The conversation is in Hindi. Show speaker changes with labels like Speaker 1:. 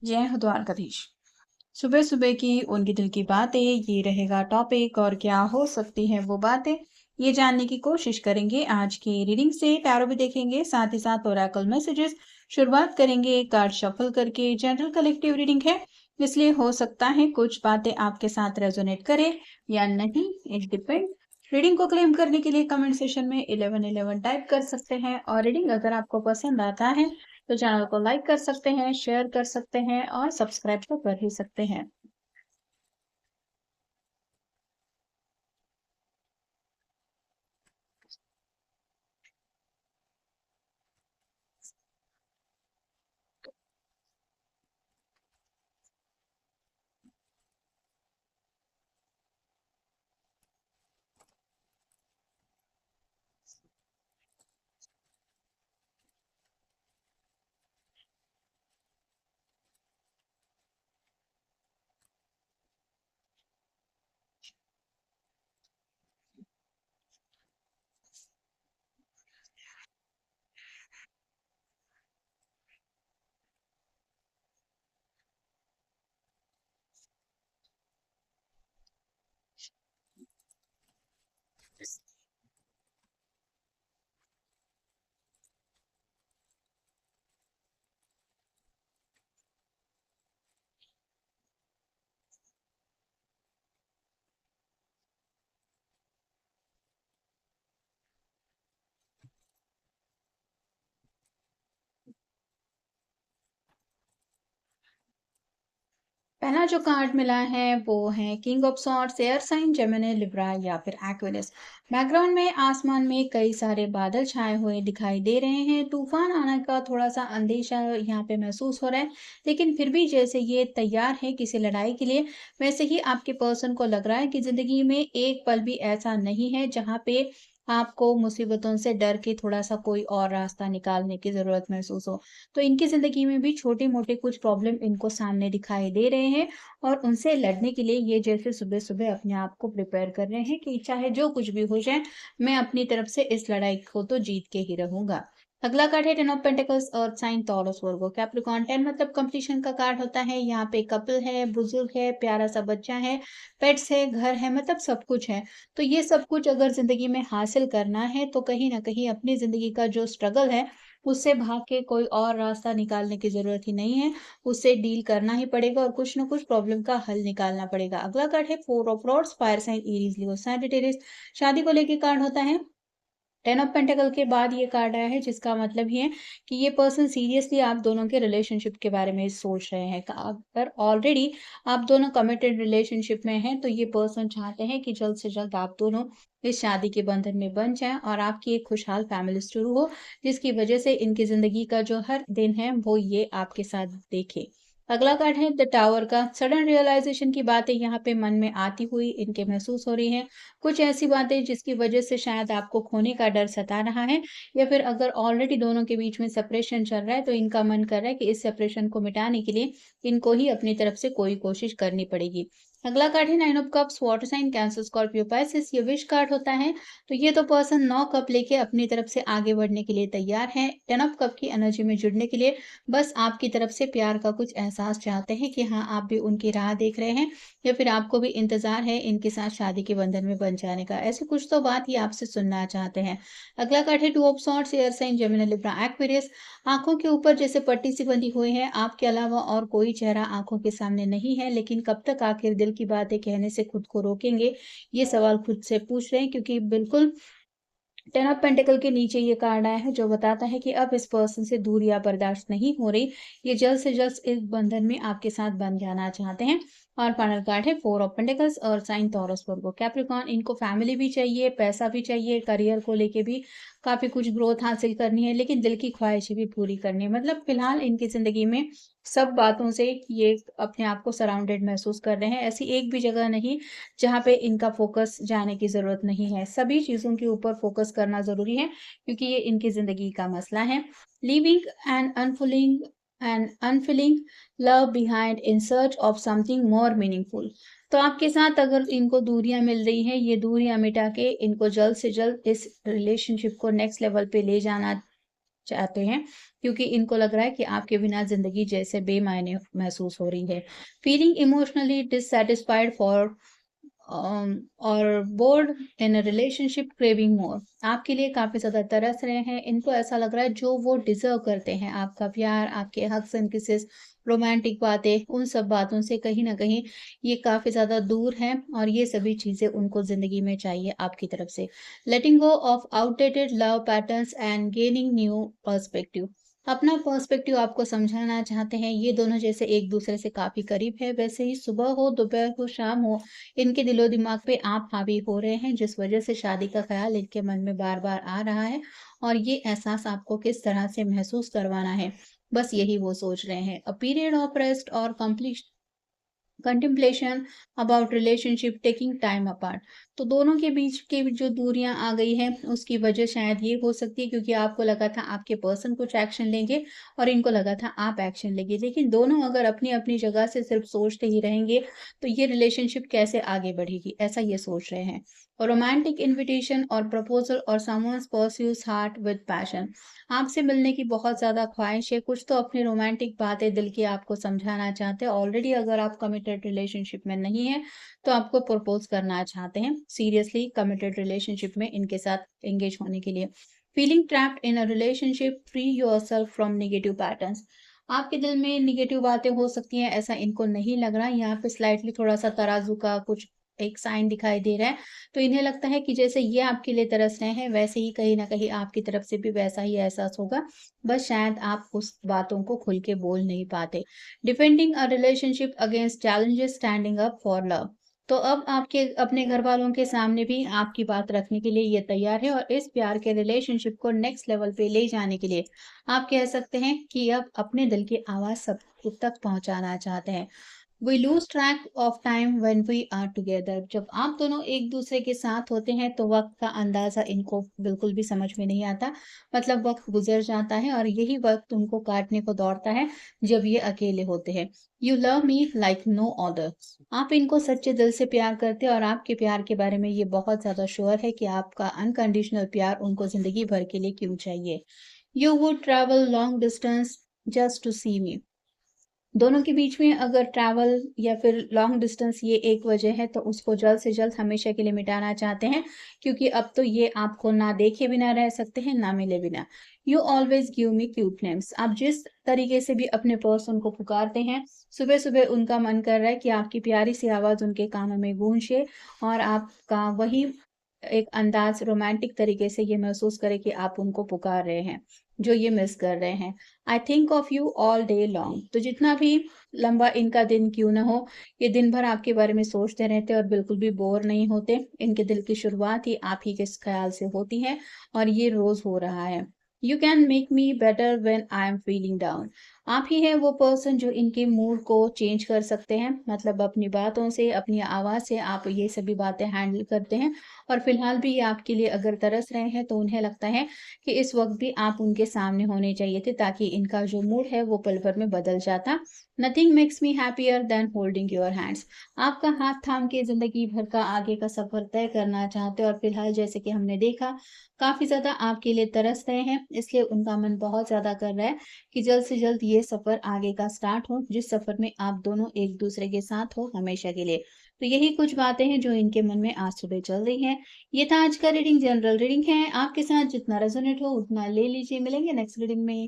Speaker 1: जय हो द्वारकाधीश। सुबह सुबह की उनकी दिल की बातें, ये रहेगा टॉपिक। और क्या हो सकती है वो बातें, ये जानने की कोशिश करेंगे आज की रीडिंग से। टैरो भी देखेंगे, साथ ही साथ ओरेकल मैसेजेस। शुरुआत करेंगे कार्ड शफल करके। जनरल कलेक्टिव रीडिंग है, इसलिए हो सकता है कुछ बातें आपके साथ रेजोनेट करे या नहीं, इट डिपेंड। रीडिंग को क्लेम करने के लिए कमेंट सेशन में 1111 टाइप कर सकते हैं। और रीडिंग अगर आपको पसंद आता है तो चैनल को लाइक कर सकते हैं, शेयर कर सकते हैं और सब्सक्राइब तो कर ही सकते हैं। पहला जो कार्ड मिला है वो है king of swords, air sign Gemini, Libra या फिर एक्वेरियस। बैकग्राउंड में आसमान में कई सारे बादल छाए हुए दिखाई दे रहे हैं। तूफान आने का थोड़ा सा अंदेशा यहाँ पे महसूस हो रहा है, लेकिन फिर भी जैसे ये तैयार है किसी लड़ाई के लिए, वैसे ही आपके पर्सन को लग रहा है कि जिंदगी में एक पल भी ऐसा नहीं है जहाँ पे आपको मुसीबतों से डर के थोड़ा सा कोई और रास्ता निकालने की जरूरत महसूस हो। तो इनकी ज़िंदगी में भी छोटे-मोटे कुछ प्रॉब्लम इनको सामने दिखाई दे रहे हैं और उनसे लड़ने के लिए ये जैसे सुबह-सुबह अपने आप को प्रिपेयर कर रहे हैं कि चाहे जो कुछ भी हो जाए, मैं अपनी तरफ से इस लड़ाई को तो जीत के ही रहूँगा। अगला कार्ड है 10 of pentacles, earth sign, Taurus, Virgo, Capricorn. 10 मतलब कंप्लीशन का कार्ड होता है। यहाँ पे कपल है, बुजुर्ग है, प्यारा सा बच्चा है, पेट्स है, घर है, मतलब सब कुछ है। तो ये सब कुछ अगर ज़िंदगी में हासिल करना है तो कहीं न कहीं अपनी ज़िंदगी का जो स्ट्रगल है उससे भाग के कोई और रास्ता निकालने की ज़रूरत ही नहीं है, उससे डील करना ही पड़ेगा और कुछ न कुछ प्रॉब्लम का हल निकालना पड़ेगा। अगला कार्ड है 4 of rods, fire sign, Aries, Leo, Sagittarius. शादी को लेके कार्ड होता है। 10 ऑफ पेंटिकल के बाद ये कार्ड आया है, जिसका मतलब ये है कि ये पर्सन सीरियसली आप दोनों के रिलेशनशिप के बारे में सोच रहे हैं। अगर ऑलरेडी आप दोनों कमिटेड रिलेशनशिप में हैं, तो ये पर्सन चाहते हैं कि जल्द से जल्द आप दोनों इस शादी के बंधन में बंध जाएँ और आपकी एक खुशहाल फैमिली शुरू हो, जिसकी वजह से इनकी ज़िंदगी का जो हर दिन है, वो ये आपके साथ देखें। अगला कार्ड है द टावर का। सडन रियलाइज़ेशन की बातें यहाँ पे मन में आती हुई इनके महसूस हो रही हैं। कुछ ऐसी बातें जिसकी वजह से शायद आपको खोने का डर सता रहा है, या फिर अगर ऑलरेडी दोनों के बीच में सेपरेशन चल रहा है तो इनका मन कर रहा है कि इस सेपरेशन को मिटाने के लिए इनको ही अपनी तरफ से कोई कोशिश करनी पड़ेगी। अगला कार्ड है 9 of cups, water sign, cancer, Scorpio, Pisces. ये विश कार्ड होता है। तो ये तो पर्सन 9 कप लेके अपनी तरफ से आगे बढ़ने के लिए तैयार है। 10 ऑफ कप की एनर्जी में जुड़ने के लिए बस आपकी तरफ से प्यार का कुछ एहसास चाहते हैं कि हाँ, आप भी उनकी राह देख रहे हैं, या फिर आपको भी इंतज़ार है इनके साथ शादी के बंधन में बंध जाने का। ऐसी कुछ तो बात ये आपसे सुनना चाहते हैं। अगला कार्ड है 2 of swords, air sign, Gemini, Libra, Aquarius. आँखों के ऊपर जैसे पट्टी सी बंधी हुई है, आपके अलावा और कोई चेहरा आँखों के सामने नहीं है, लेकिन कब तक आखिर दिल की बातें कहने से खुद को रोकेंगे? ये सवाल खुद से पूछ रहे हैं, क्योंकि बिल्कुल 10 ऑफ पेंटिकल के नीचे ये कार्ड आया है जो बताता है कि अब इस पर्सन से दूरियां बर्दाश्त नहीं हो रही। ये जल्द से जल्द इस बंधन में आपके साथ बन जाना चाहते हैं। और फाइनल कार्ड है 4 ऑफ पेंटिकल्स और साइन, टॉरस, वर्गो, कैप्रिकॉर्न। इनको फैमिली भी चाहिए, पैसा भी चाहिए, करियर को लेके भी काफी कुछ ग्रोथ हासिल करनी है, लेकिन दिल की ख्वाहिशें भी पूरी करनी है। मतलब फिलहाल इनकी जिंदगी में सब बातों से ये अपने आप को सराउंडेड महसूस कर रहे हैं। ऐसी एक भी जगह नहीं जहाँ पे इनका फ़ोकस जाने की ज़रूरत नहीं है। सभी चीज़ों के ऊपर फ़ोकस करना ज़रूरी है, क्योंकि ये इनकी ज़िंदगी का मसला है। Leaving and unfulfilling love behind in search of something more meaningful. तो आपके साथ अगर इनको दूरियाँ मिल रही हैं, ये दूरियाँ मिटा के इनको जल्द से जल्द इस रिलेशनशिप को नेक्स्ट लेवल पे ले जाना चाहते हैं, क्योंकि इनको लग रहा है कि आपके बिना ज़िंदगी जैसे बेमायने महसूस हो रही है। फीलिंग इमोशनली डिससैटिस्फाइड फॉर और bored in a relationship craving more. आपके लिए काफ़ी ज़्यादा तरस रहे हैं। इनको ऐसा लग रहा है जो वो डिज़र्व करते हैं, आपका प्यार, आपके हग्स एंड किसेस, रोमांटिक बातें, उन सब बातों से कहीं न कहीं ये काफ़ी ज़्यादा दूर हैं और ये सभी चीज़ें उनको ज़िंदगी में चाहिए आपकी तरफ से। Letting go of outdated love patterns and gaining new perspective. अपना पर्सपेक्टिव आपको समझाना चाहते हैं। ये दोनों जैसे एक-दूसरे से काफ़ी करीब है, वैसे ही सुबह हो, दोपहर हो, शाम हो, इनके दिलो-दिमाग पे आप हावी हो रहे हैं, जिस वजह से शादी का ख़्याल इनके मन में बार-बार आ रहा है और ये एहसास आपको किस तरह से महसूस करवाना है, बस यही वो सोच रहे हैं। अ पीरियड ऑफ रेस्ट और contemplation about relationship taking time apart. तो दोनों के बीच की जो दूरियां आ गई हैं उसकी वजह शायद ये हो सकती है क्योंकि आपको लगा था आपके पर्सन कुछ एक्शन लेंगे और इनको लगा था आप एक्शन लेंगे, लेकिन दोनों अगर अपनी अपनी जगह से सिर्फ सोचते ही रहेंगे तो ये रिलेशनशिप कैसे आगे बढ़ेगी, ऐसा ये सोच रहे हैं। और रोमांटिक इन्विटेशन और प्रपोजल और someone's pursues heart with passion. आपसे मिलने की बहुत ज़्यादा ख्वाहिश है, कुछ तो अपनी रोमांटिक बातें दिल की आपको समझाना चाहते हैं। ऑलरेडी अगर आप कमिटेड रिलेशनशिप में नहीं हैं, तो आपको प्रपोज़ करना चाहते हैं, सीरियसली कमिटेड रिलेशनशिप में इनके साथ एंगेज होने के लिए। Feeling trapped in a relationship, free yourself from negative patterns. आपके दिल में नेगेटिव बातें हो सकती हैं, ऐसा इनको नहीं लग रहा। यहाँ पे स्लाइटली थोड़ा-सा तराजू का कुछ एक साइन दिखाई दे रहा है। तो इन्हें लगता है कि जैसे ये आपके लिए तरस रहे हैं, वैसे ही कहीं न कहीं आपकी तरफ से भी वैसा ही एहसास होगा। बस शायद आप उस बातों को खुल के बोल नहीं पाते। Defending a relationship against challenges, standing up for love. तो अब आपके अपने घरवालों के सामने भी आपकी बात रखने के लिए ये तैयार है और इस प्यार के रिलेशनशिप को नेक्स्ट लेवल पे ले जाने के लिए आप कह सकते हैं कि अब अपने दिल की आवाज़ सब तक पहुँचाना चाहते हैं। We lose track of time when we are together. जब आप दोनों एक दूसरे के साथ होते हैं तो वक्त का अंदाजा इनको बिल्कुल भी समझ में नहीं आता। मतलब वक्त गुजर जाता है और यही वक्त उनको काटने को दौड़ता है जब ये अकेले होते हैं। You love me like no other. आप इनको सच्चे दिल से प्यार करते हैं और आपके प्यार के बारे में ये बहुत ज्यादा श्योर है कि आपका अनकंडीशनल प्यार उनको जिंदगी भर के लिए क्यों चाहिए। You would travel long distance just to see me. दोनों के बीच में अगर ट्रैवल या फिर लॉन्ग डिस्टेंस ये एक वजह है तो उसको जल्द से जल्द हमेशा के लिए मिटाना चाहते हैं, क्योंकि अब तो ये आपको ना देखे बिना रह सकते हैं ना मिले बिना। You always give me cute names. आप जिस तरीके से भी अपने पर्सन को पुकारते हैं, सुबह सुबह उनका मन कर रहा है कि आपकी प्यारी सी आवाज़ उनके कानों में गूंजे और आपका वही एक अंदाज रोमांटिक तरीके से ये महसूस करे कि आप उनको पुकार रहे हैं, जो ये मिस कर रहे हैं। I think of you all day long. तो जितना भी लंबा इनका दिन क्यों ना हो, ये दिन भर आपके बारे में सोचते रहते हैं और बिल्कुल भी बोर नहीं होते। इनके दिल की शुरुआत ही आप ही के इस ख्याल से होती है और ये रोज हो रहा है। You can make me better when I am feeling down. आप ही हैं वो पर्सन जो इनके मूड को चेंज कर सकते हैं, मतलब अपनी बातों से, अपनी आवाज़ से आप ये सभी बातें हैंडल करते हैं। और फिलहाल भी ये आपके लिए अगर तरस रहे हैं तो उन्हें लगता है कि इस वक्त भी आप उनके सामने होने चाहिए थे, ताकि इनका जो मूड है वो पल भर में बदल जाता। Nothing makes me happier than holding your hands. आपका हाथ थाम के जिंदगी भर का आगे का सफर तय करना चाहते हैं और फिलहाल जैसे कि हमने देखा काफी ज्यादा आपके लिए तरस रहे हैं, इसलिए उनका मन बहुत ज्यादा कर रहा है कि जल्द से जल्द ये सफर आगे का स्टार्ट हो, जिस सफर में आप दोनों एक दूसरे के साथ हो हमेशा के लिए। तो यही कुछ बातें हैं जो इनके मन में आज सुबह चल रही हैं। ये था आज का रीडिंग, जनरल रीडिंग है। आपके साथ जितना रेजोनेट हो उतना ले लीजिए। मिलेंगे नेक्स्ट रीडिंग में।